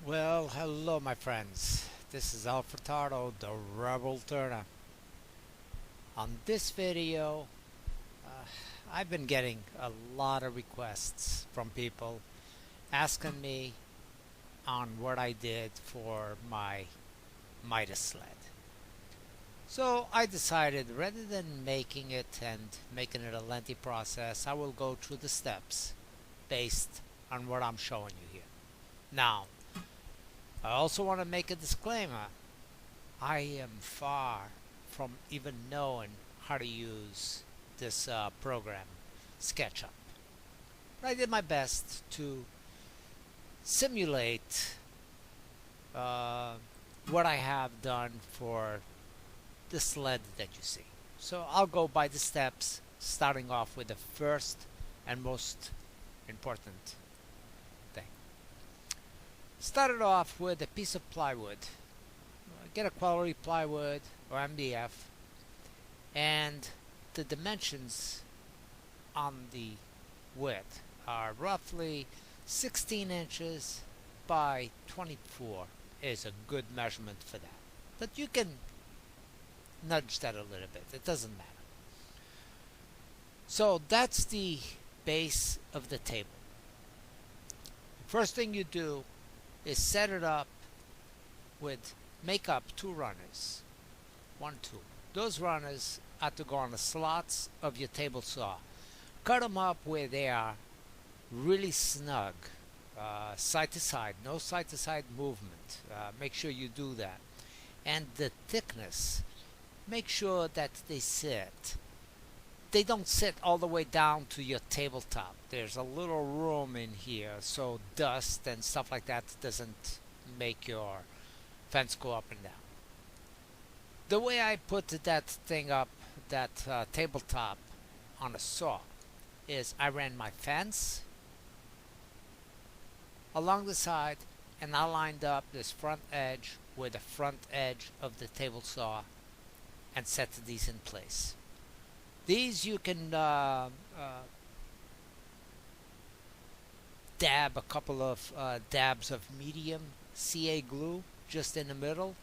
Well, hello, my friends. This is Alfredo, the Rebel Turner. On this video, uh, I've been getting a lot of requests from people asking me on what I did for my Midas sled. So I decided rather than making it and making it a lengthy process, I will go through the steps based on what I'm showing you here. Now, I also want to make a disclaimer. I am far from even knowing how to use this program, SketchUp. But I did my best to simulate uh, what I have done for the sled that you see. So I'll go by the steps, starting off with the first and most important thing. Started off with a piece of plywood. Get a quality plywood or MDF, and the dimensions on the width are roughly 16 inches by 24 is a good measurement for that. But you can nudge that a little bit, it doesn't matter. So that's the base of the table. The first thing you do is set it up with make up two runners. 1, 2. Those runners are to go on the slots of your table saw. Cut them up where they are really snug, side to side, no side to side movement. Make sure you do that. And the thickness, make sure that they don't sit all the way down to your tabletop. There's a little room in here so dust and stuff like that doesn't make your fence go up and down. The way I put that thing up, that tabletop on a saw, is I ran my fence along the side and I lined up this front edge with the front edge of the table saw and set these in place. These you can dab a couple of dabs of medium CA glue just in the middle,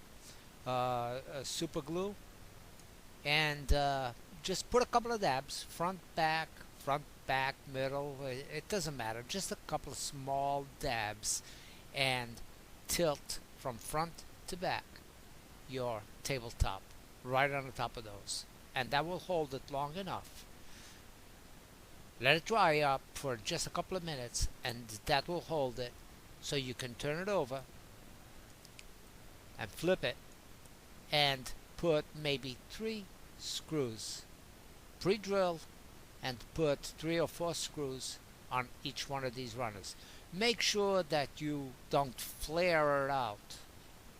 super glue, and just put a couple of dabs, front, back, middle, it doesn't matter, just a couple of small dabs, and tilt from front to back your tabletop right on the top of those, and that will hold it long enough. Let it dry up for just a couple of minutes, and that will hold it so you can turn it over and flip it and put maybe 3 screws pre-drilled, and put 3 or 4 screws on each one of these runners. Make sure that you don't flare it out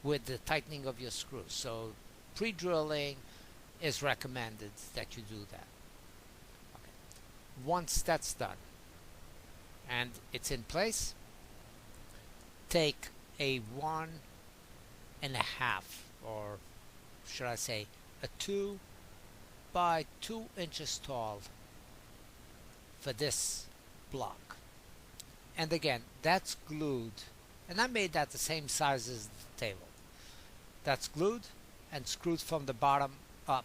with the tightening of your screws. So pre-drilling is recommended that you do that. Okay. Once that's done and it's in place, take a 1.5, or should I say a 2 by 2 inches tall for this block. And again, that's glued, and I made that the same size as the table. That's glued and screwed from the bottom up,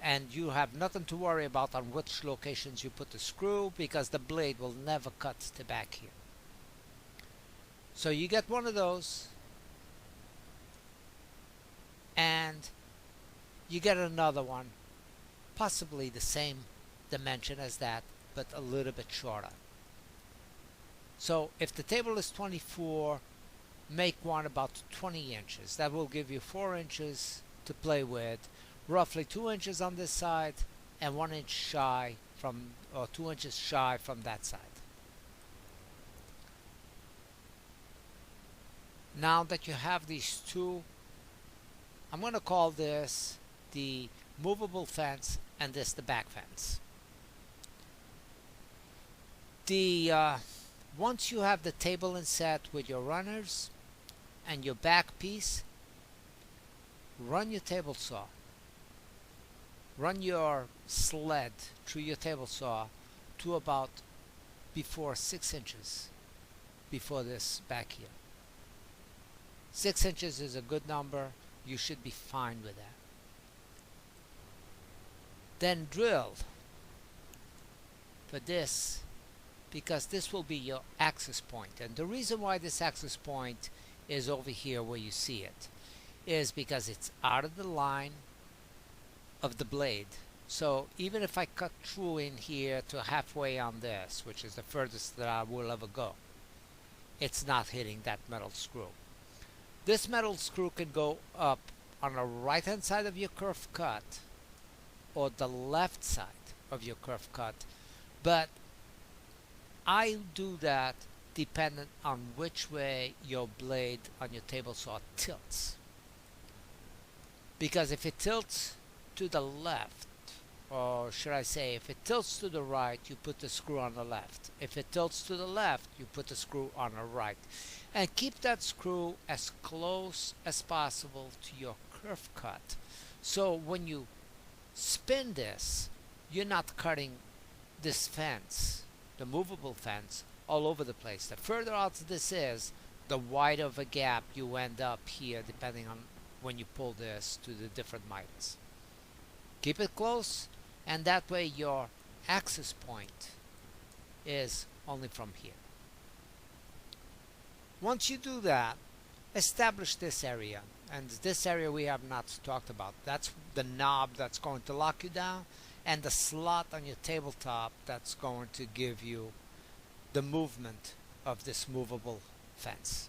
and you have nothing to worry about on which locations you put the screw, because the blade will never cut to back here. So you get one of those, and you get another one, possibly the same dimension as that, but a little bit shorter. So if the table is 24, make one about 20 inches. That will give you 4 inches to play with, roughly 2 inches on this side and 1 inch shy from, or 2 inches shy from that side. Now that you have these two, I'm going to call this the movable fence and this the back fence. Once you have the table in set with your runners and your back piece, run your table saw. Run your sled through your table saw to about before 6 inches. before this back here. 6 inches is a good number. You should be fine with that. Then drill for this, because this will be your access point. And the reason why this access point is over here where you see it is because it's out of the line of the blade. So even if I cut through in here to halfway on this, which is the furthest that I will ever go, it's not hitting that metal screw. This metal screw can go up on the right hand side of your curve cut or the left side of your curve cut, but I do that dependent on which way your blade on your table saw tilts. Because if it tilts to the left, or should I say, if it tilts to the right, you put the screw on the left. If it tilts to the left, you put the screw on the right. And keep that screw as close as possible to your curve cut. So when you spin this, you're not cutting this fence, the movable fence, all over the place. The further out this is, the wider of a gap you end up here, depending on when you pull this to the different miters. Keep it close, and that way your access point is only from here. Once you do that, establish this area. And this area we have not talked about. That's the knob that's going to lock you down, and the slot on your tabletop that's going to give you the movement of this movable fence.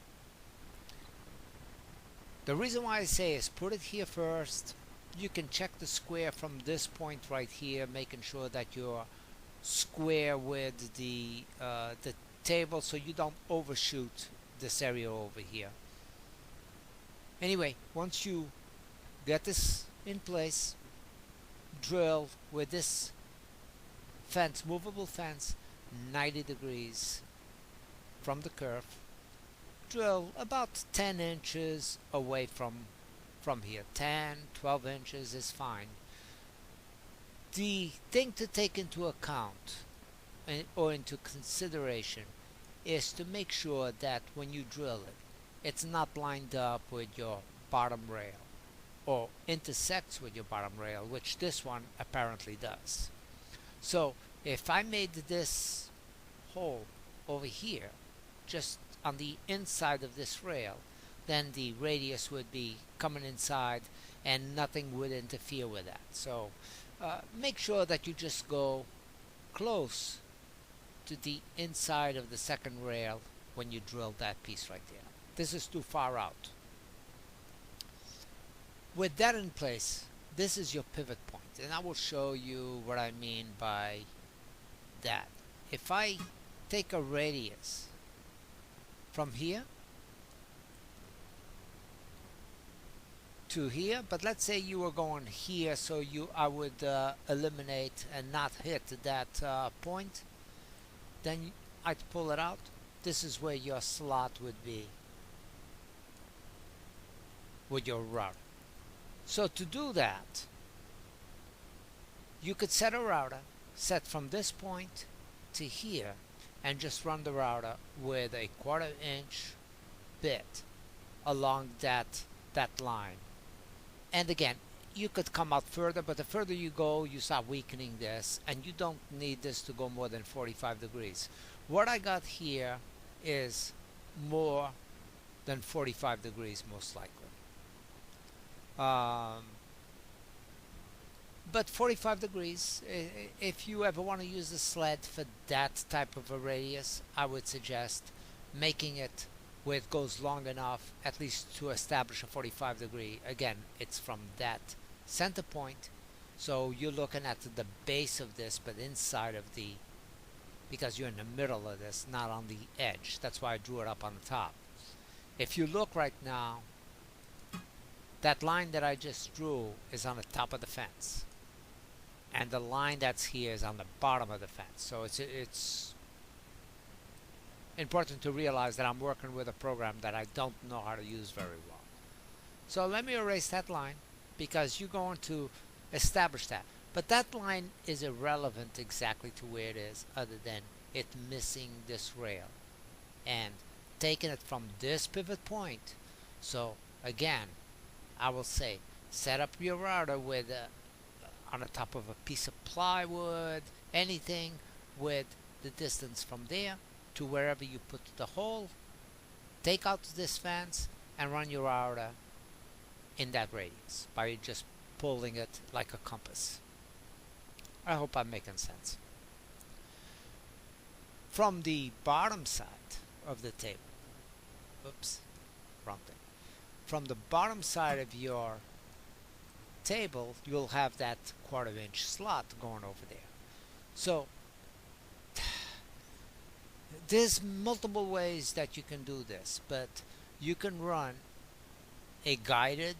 The reason why I say is put it here first. You can check the square from this point right here, making sure that you're square with the table so you don't overshoot this area over here. Anyway, once you get this in place, drill with this fence, movable fence, 90 degrees from the curve. Drill about 10 inches away from here. 10, 12 inches is fine. The thing to take into account or into consideration is to make sure that when you drill it, it's not lined up with your bottom rail or intersects with your bottom rail, which this one apparently does. So if I made this hole over here just on the inside of this rail, then the radius would be coming inside and nothing would interfere with that. So make sure that you just go close to the inside of the second rail when you drill that piece right there. This is too far out. With that in place, this is your pivot point, and I will show you what I mean by that. If I take a radius from here to here, but let's say you were going here, so I would eliminate and not hit that point, then I'd pull it out. This is where your slot would be with your router. So to do that, you could set a router, set from this point to here, and just run the router with a 1/4 inch bit along that line. And again, you could come out further, but the further you go, you start weakening this, and you don't need this to go more than 45 degrees. What I got here is more than 45 degrees, most likely. But 45 degrees, if you ever want to use the sled for that type of a radius, I would suggest making it where it goes long enough, at least to establish a 45 degree. Again, it's from that center point, so you're looking at the base of this, but inside of the, because you're in the middle of this, not on the edge. That's why I drew it up on the top. If you look right now, that line that I just drew is on the top of the fence, and the line that's here is on the bottom of the fence. So it's important to realize that I'm working with a program that I don't know how to use very well. So let me erase that line, because you're going to establish that. But that line is irrelevant exactly to where it is, other than it missing this rail. And taking it from this pivot point. So again, I will say, set up your router with on the top of a piece of plywood, anything with the distance from there to wherever you put the hole. Take out this fence and run your router in that radius by just pulling it like a compass. I hope I'm making sense. From the bottom side of the table, oops, wrong thing. From the bottom side of your table, you'll have that 1/4 inch slot going over there. So there's multiple ways that you can do this, but you can run a guided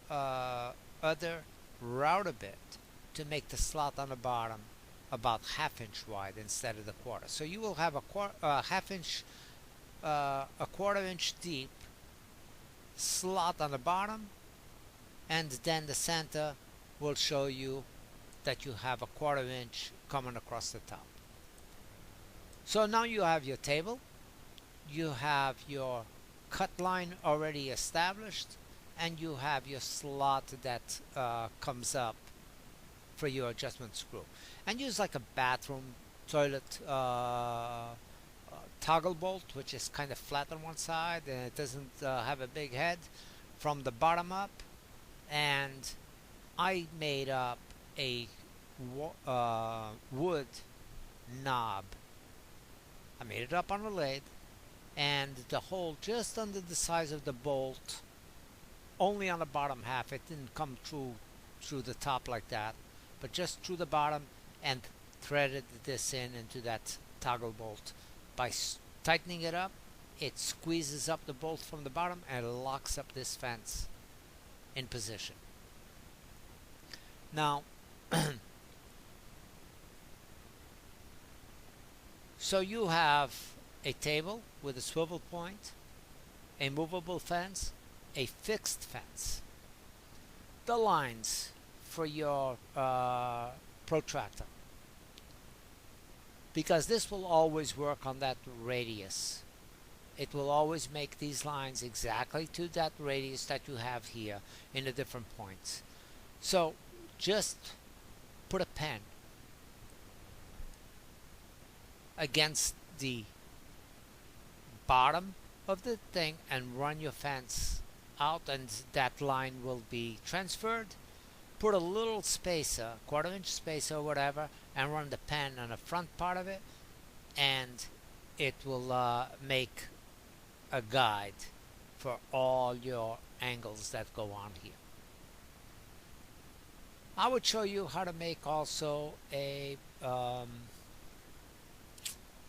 other router bit to make the slot on the bottom about 1/2 inch wide instead of the 1/4. So you will have a 1/2 inch, a 1/4 inch deep slot on the bottom, and then the center will show you that you have a 1/4 inch coming across the top. So now you have your table, you have your cut line already established, and you have your slot that comes up for your adjustment screw. And use like a bathroom toilet toggle bolt, which is kind of flat on one side and it doesn't have a big head from the bottom up. And I made up a wood knob. I made it up on a lathe, and the hole just under the size of the bolt, only on the bottom half. It didn't come through the top like that, but just through the bottom, and threaded this into that toggle bolt. By tightening it up, it squeezes up the bolt from the bottom and locks up this fence in position. Now, so you have a table with a swivel point, a movable fence, a fixed fence, the lines for your protractor, because this will always work on that radius. It will always make these lines exactly to that radius that you have here in the different points. So just put a pen against the bottom of the thing and run your fence out, and that line will be transferred. Put a little spacer, 1/4 inch spacer or whatever, and run the pen on the front part of it, and it will make a guide for all your angles that go on here. I would show you how to make also a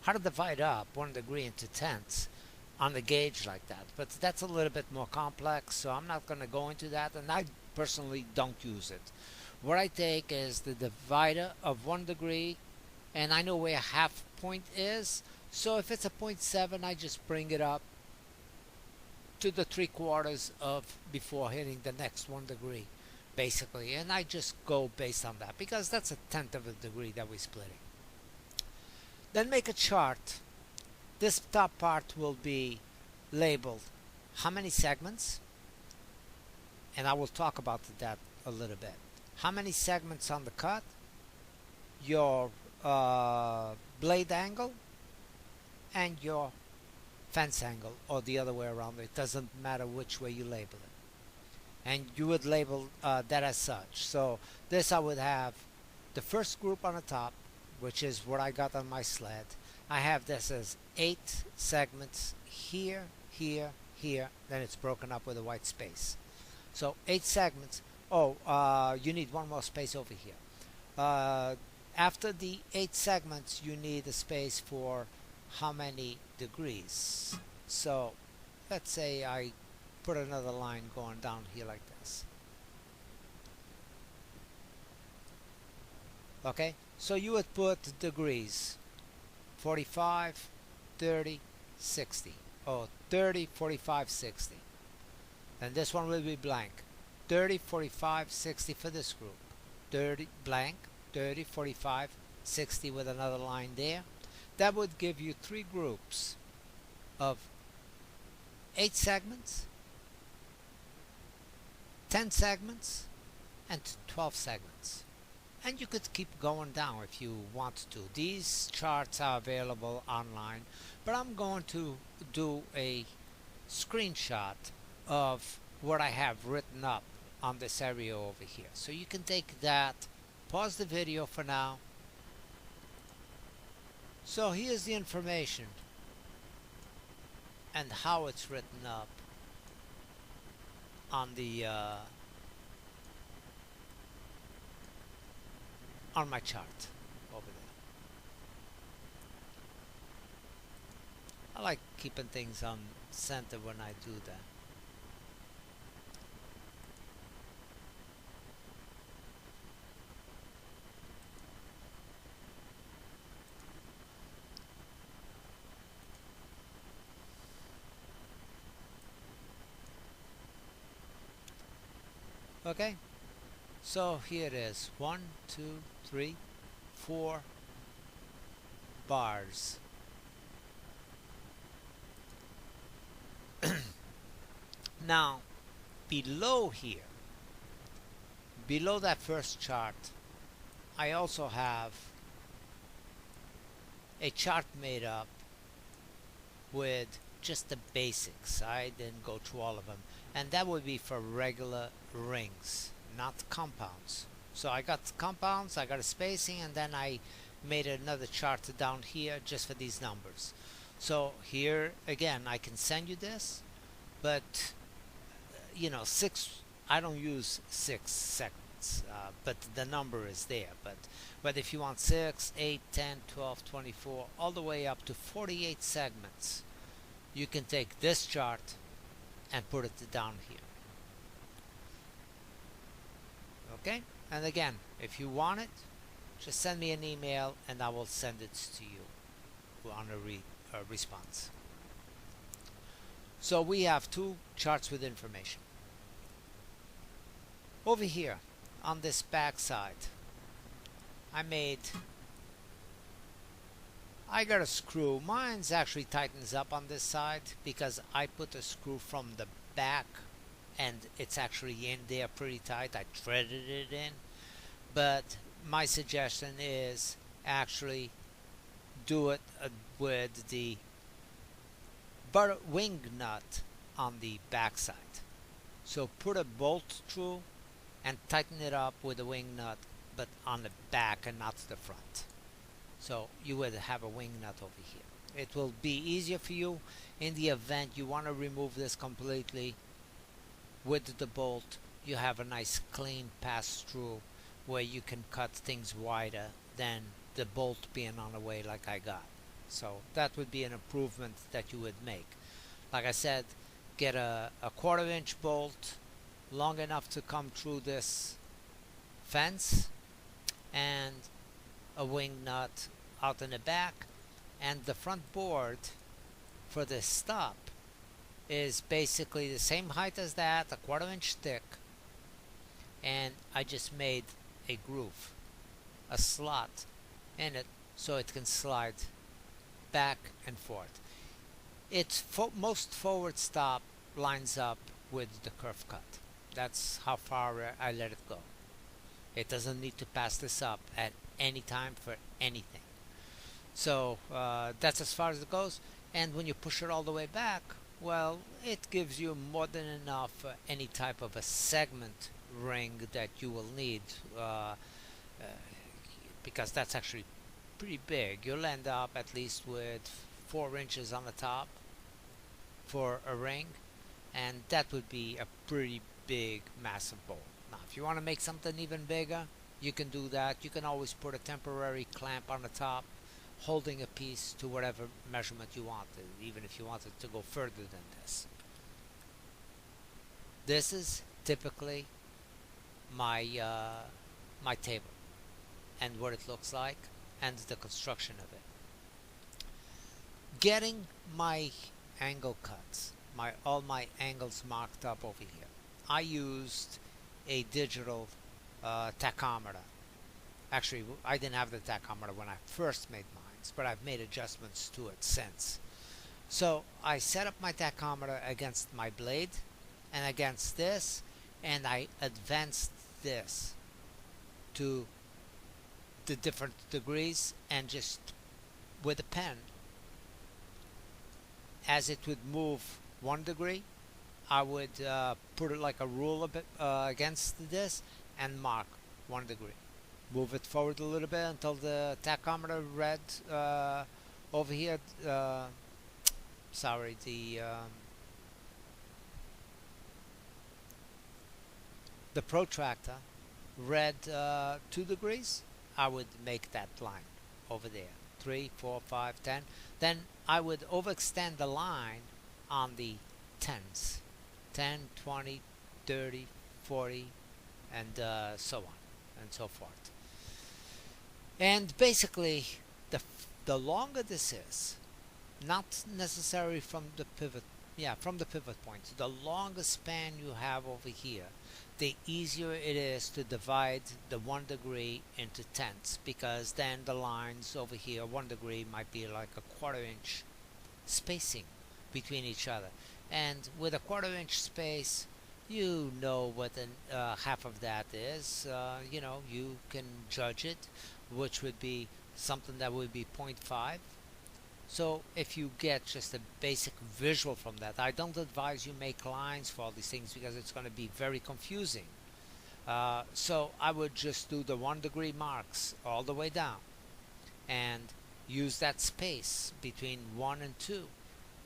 how to divide up 1 degree into tenths on the gauge like that, but that's a little bit more complex, so I'm not going to go into that, and I personally don't use it. What I take is the divider of 1 degree, and I know where a half point is, so if it's a 0.7, I just bring it up to the 3/4 of before hitting the next 1 degree, basically, and I just go based on that, because that's a 1/10 of a degree that we're splitting. Then make a chart. This top part will be labeled how many segments, and I will talk about that a little bit. How many segments on the cut, your blade angle, and your fence angle, or the other way around. It doesn't matter which way you label it. And you would label that as such. So this, I would have the first group on the top, which is what I got on my sled. I have this as 8 segments here, here, here, then it's broken up with a white space. So 8 segments. You need one more space over here. After the 8 segments, you need a space for how many degrees. So let's say I put another line going down here like this. Okay, so you would put degrees 45, 30, 60, or 30, 45, 60. And this one will be blank. 30, 45, 60 for this group. 30 blank, 30, 45, 60 with another line there. That would give you 3 groups of 8 segments, 10 segments, and 12 segments. And you could keep going down if you want to. These charts are available online, but I'm going to do a screenshot of what I have written up on this area over here. So you can take that, pause the video for now. So here's the information and how it's written up on the on my chart over there. I like keeping things on center when I do that. Okay, so here it is. 1, 2, 3, 4 bars. Now, below here, below that first chart, I also have a chart made up with just the basics. I didn't go through all of them, and that would be for regular rings, not compounds. So I got compounds, I got a spacing, and then I made another chart down here just for these numbers. So here again, I can send you this, but you know, I don't use 6 segments, but the number is there. But if you want 6, 8, 10, 12, 24, all the way up to 48 segments, you can take this chart and put it down here. Okay? And again, if you want it, just send me an email and I will send it to you on a response. So we have 2 charts with information. Over here on this back side, I got a screw. Mine's actually tightens up on this side because I put a screw from the back and it's actually in there pretty tight. I threaded it in, but my suggestion is actually do it with the wing nut on the back side. So put a bolt through and tighten it up with a wing nut, but on the back and not the front. So you would have a wing nut over here. It will be easier for you in the event you want to remove this completely. With the bolt, you have a nice clean pass through where you can cut things wider than the bolt being on the way like I got. So that would be an improvement that you would make. Like I said, get a 1/4 inch bolt long enough to come through this fence and a wing nut out in the back, and the front board for the stop is basically the same height as that, a 1/4 inch thick, and I just made a groove, a slot in it so it can slide back and forth. Its most forward stop lines up with the curve cut. That's how far I let it go. It doesn't need to pass this up at any time for anything. So that's as far as it goes. And when you push it all the way back, well, it gives you more than enough for any type of a segment ring that you will need, because that's actually pretty big. You'll end up at least with 4 inches on the top for a ring, and that would be a pretty big, massive bowl. Now, if you want to make something even bigger, you can do that. You can always put a temporary clamp on the top, holding a piece to whatever measurement you want, even if you wanted to go further than this. This is typically my my table and what it looks like and the construction of it. Getting my angle cuts, all my angles marked up over here. I used a digital tachometer. Actually, I didn't have the tachometer when I first made mine, but I've made adjustments to it since. So I set up my tachometer against my blade and against this, and I advanced this to the different degrees, and just with a pen, as it would move 1 degree, I would put it like a rule a bit against this and mark 1 degree. Move it forward a little bit until the tachometer read over here. Sorry, the protractor read 2 degrees. I would make that line over there, 3, 4, 5, 10. Then I would overextend the line on the tens, 10, 20, 30, 40, and so on and so forth. And basically, the longer this is, not necessarily from the pivot, yeah, from the pivot point, the longer span you have over here, the easier it is to divide the 1 degree into tenths, because then the lines over here, 1 degree, might be like a 1/4 inch spacing between each other. And with a 1/4 inch space, you know what half of that is. You can judge it, which would be something that would be 0.5. So if you get just a basic visual from that, I don't advise you make lines for all these things because it's going to be very confusing. So I would just do the 1 degree marks all the way down and use that space between 1 and 2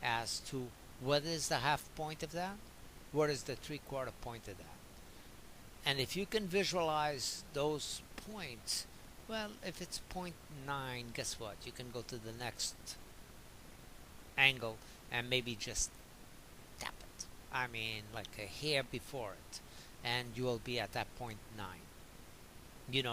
as to what is the half point of that, what is the 3/4 point of that. And if you can visualize those points, well, if it's 0.9, guess what? You can go to the next angle and maybe just tap it. I mean, like a hair before it, and you will be at that 0.9.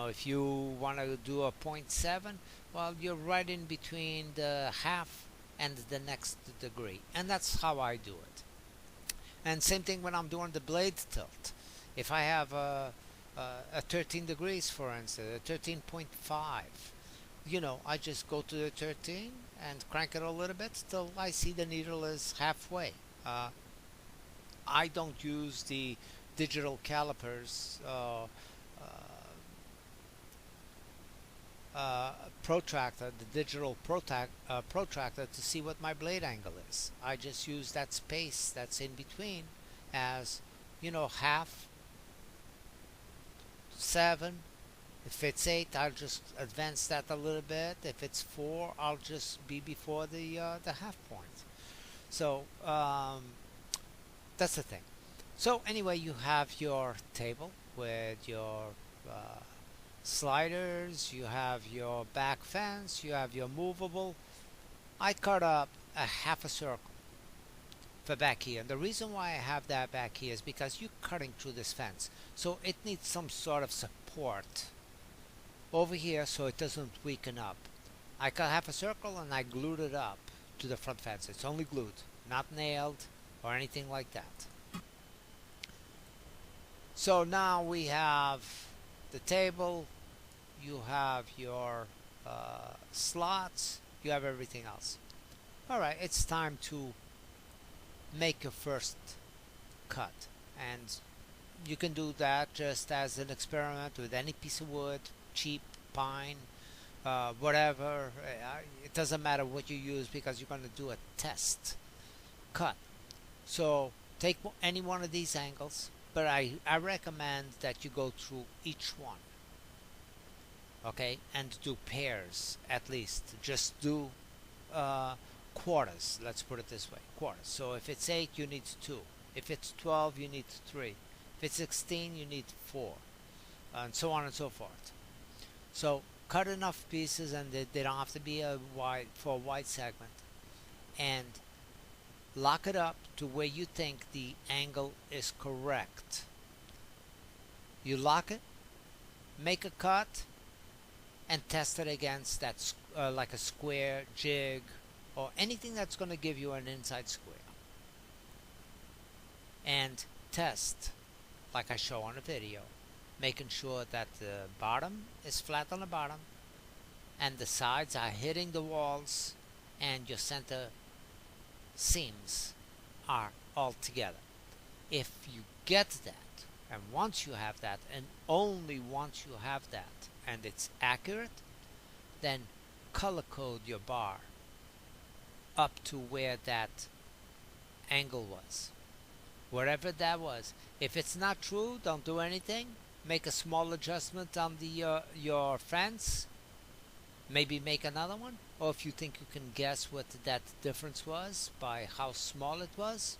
If you want to do a 0.7, well, you're right in between the half and the next degree, and that's how I do it. And same thing when I'm doing the blade tilt. If I have a 13 degrees, for instance, a 13.5, I just go to the 13 and crank it a little bit till I see the needle is halfway. I don't use the digital calipers protractor, the digital protractor, to see what my blade angle is. I just use that space that's in between as, half, 7. If it's 8, I'll just advance that a little bit. If it's 4, I'll just be before the half point. So that's the thing. So anyway, you have your table with your sliders, you have your back fence, you have your movable. I cut up a half a circle for back here. And the reason why I have that back here is because you're cutting through this fence. So it needs some sort of support over here so it doesn't weaken up. I cut half a circle and I glued it up to the front fence. It's only glued, not nailed or anything like that. So now we have the table, you have your slots, you have everything else. Alright, it's time to make your first cut, and you can do that just as an experiment with any piece of wood, cheap, pine, whatever. It doesn't matter what you use because you're going to do a test cut. So take any one of these angles, but I recommend that you go through each one, okay, and do pairs at least. Just do quarters, let's put it this way, quarters. So if it's 8, you need 2. If it's 12, you need 3. If it's 16, you need 4, and so on and so forth. So cut enough pieces, and they don't have to be for a wide segment, and lock it up to where you think the angle is correct. You lock it, make a cut, and test it against that like a square, jig, or anything that's going to give you an inside square. And test like I show on the video, making sure that the bottom is flat on the bottom and the sides are hitting the walls and your center seams are all together. If you get that, and once you have that, and only once you have that, and it's accurate, then color code your bar up to where that angle was, wherever that was. If it's not true, don't do anything. Make a small adjustment on the your fence. Maybe make another one. Or if you think you can guess what that difference was by how small it was,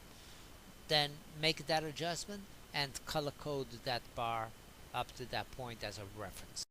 then make that adjustment and color code that bar up to that point as a reference.